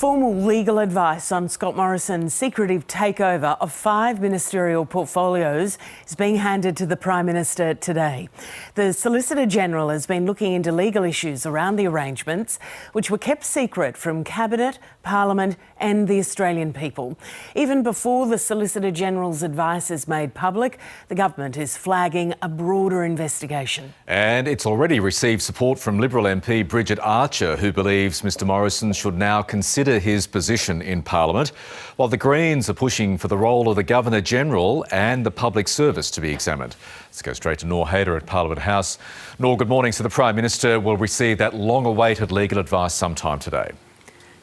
Formal legal advice on Scott Morrison's secretive takeover of 5 ministerial portfolios is being handed to the Prime Minister today. The Solicitor General has been looking into legal issues around the arrangements, which were kept secret from Cabinet, Parliament and the Australian people. Even before the Solicitor General's advice is made public, the government is flagging a broader investigation. And it's already received support from Liberal MP Bridget Archer, who believes Mr Morrison should now consider his position in Parliament, while the Greens are pushing for the role of the Governor-General and the Public Service to be examined. Let's go straight to Noor Haider at Parliament House. Noor, good morning. So the Prime Minister will receive that long-awaited legal advice sometime today.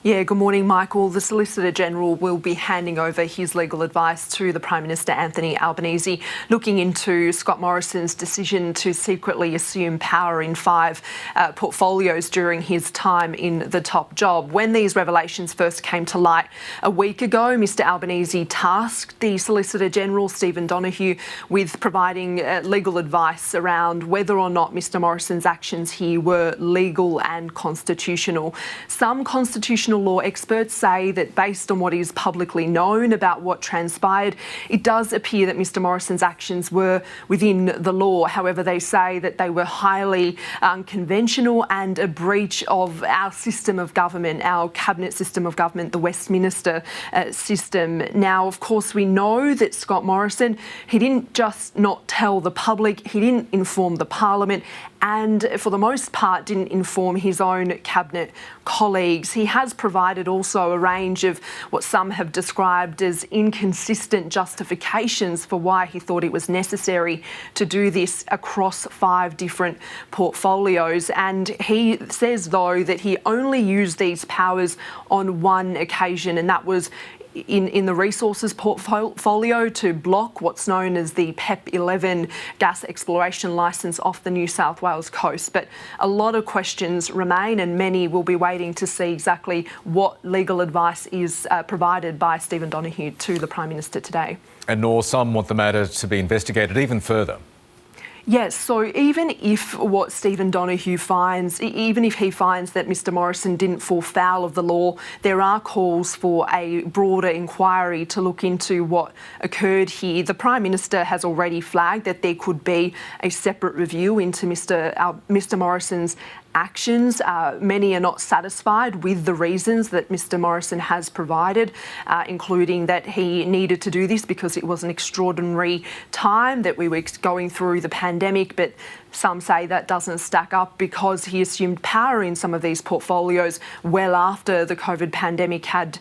Yeah, good morning, Michael. The Solicitor General will be handing over his legal advice to the Prime Minister Anthony Albanese, looking into Scott Morrison's decision to secretly assume power in 5 portfolios during his time in the top job. When these revelations first came to light a week ago, Mr Albanese tasked the Solicitor General, Stephen Donoghue, with providing legal advice around whether or not Mr Morrison's actions here were legal and constitutional. Some constitutional law experts say that based on what is publicly known about what transpired, it does appear that Mr Morrison's actions were within the law. However, they say that they were highly unconventional and a breach of our system of government, our cabinet system of government, the Westminster system. Now, of course, we know that Scott Morrison, he didn't just not tell the public, he didn't inform the Parliament, and for the most part didn't inform his own cabinet colleagues. He has provided also a range of what some have described as inconsistent justifications for why he thought it was necessary to do this across 5 different portfolios. And he says, though, that he only used these powers on one occasion, and that was in the resources portfolio to block what's known as the PEP 11 gas exploration licence off the New South Wales coast. But a lot of questions remain, and many will be waiting to see exactly what legal advice is provided by Stephen Donoghue to the Prime Minister today. And nor some want the matter to be investigated even further. Yes, so even if what Stephen Donoghue finds, even if he finds that Mr Morrison didn't fall foul of the law, there are calls for a broader inquiry to look into what occurred here. The Prime Minister has already flagged that there could be a separate review into Mr Morrison's actions. Many are not satisfied with the reasons that Mr Morrison has provided, including that he needed to do this because it was an extraordinary time that we were going through the pandemic, but some say that doesn't stack up because he assumed power in some of these portfolios well after the COVID pandemic had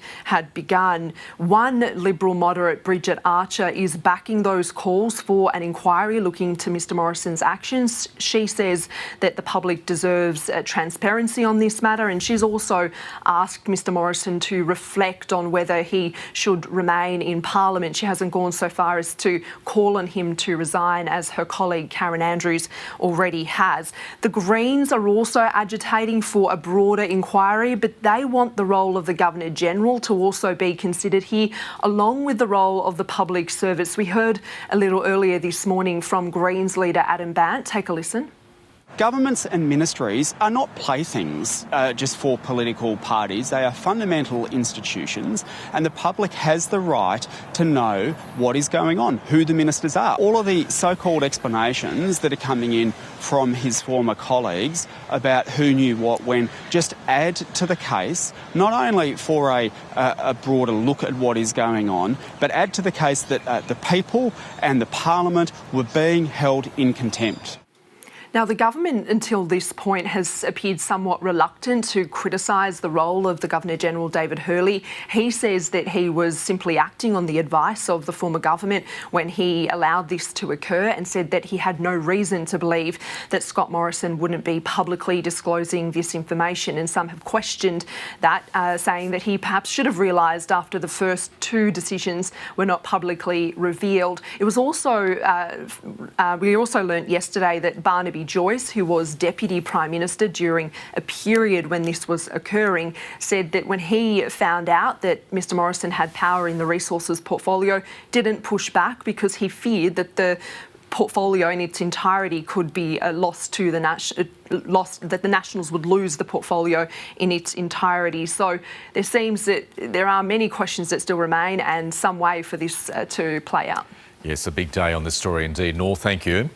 begun. One Liberal moderate, Bridget Archer, is backing those calls for an inquiry looking into Mr Morrison's actions. She says that the public deserves transparency on this matter, and she's also asked Mr Morrison to reflect on whether he should remain in Parliament. She hasn't gone so far as to call on him to resign, as her colleague Karen Andrews already has. The Greens are also agitating for a broader inquiry, but they want the role of the Governor-General to also be considered here, along with the role of the Public Service. We heard a little earlier this morning from Greens leader Adam Bandt. Take a listen. Governments and ministries are not playthings just for political parties. They are fundamental institutions, and the public has the right to know what is going on, who the ministers are. All of the so-called explanations that are coming in from his former colleagues about who knew what when just add to the case, not only for a broader look at what is going on, but add to the case that the people and the Parliament were being held in contempt. Now, the government until this point has appeared somewhat reluctant to criticise the role of the Governor-General, David Hurley. He says that he was simply acting on the advice of the former government when he allowed this to occur, and said that he had no reason to believe that Scott Morrison wouldn't be publicly disclosing this information. And some have questioned that, saying that he perhaps should have realised after the first 2 decisions were not publicly revealed. It was also, we also learnt yesterday that Barnaby Joyce, who was Deputy Prime Minister during a period when this was occurring, said that when he found out that Mr Morrison had power in the resources portfolio, didn't push back because he feared that the portfolio in its entirety could be lost to the that the Nationals would lose the portfolio in its entirety. So there seems that there are many questions that still remain and some way for this to play out. Yes, a big day on this story indeed. Nor, thank you.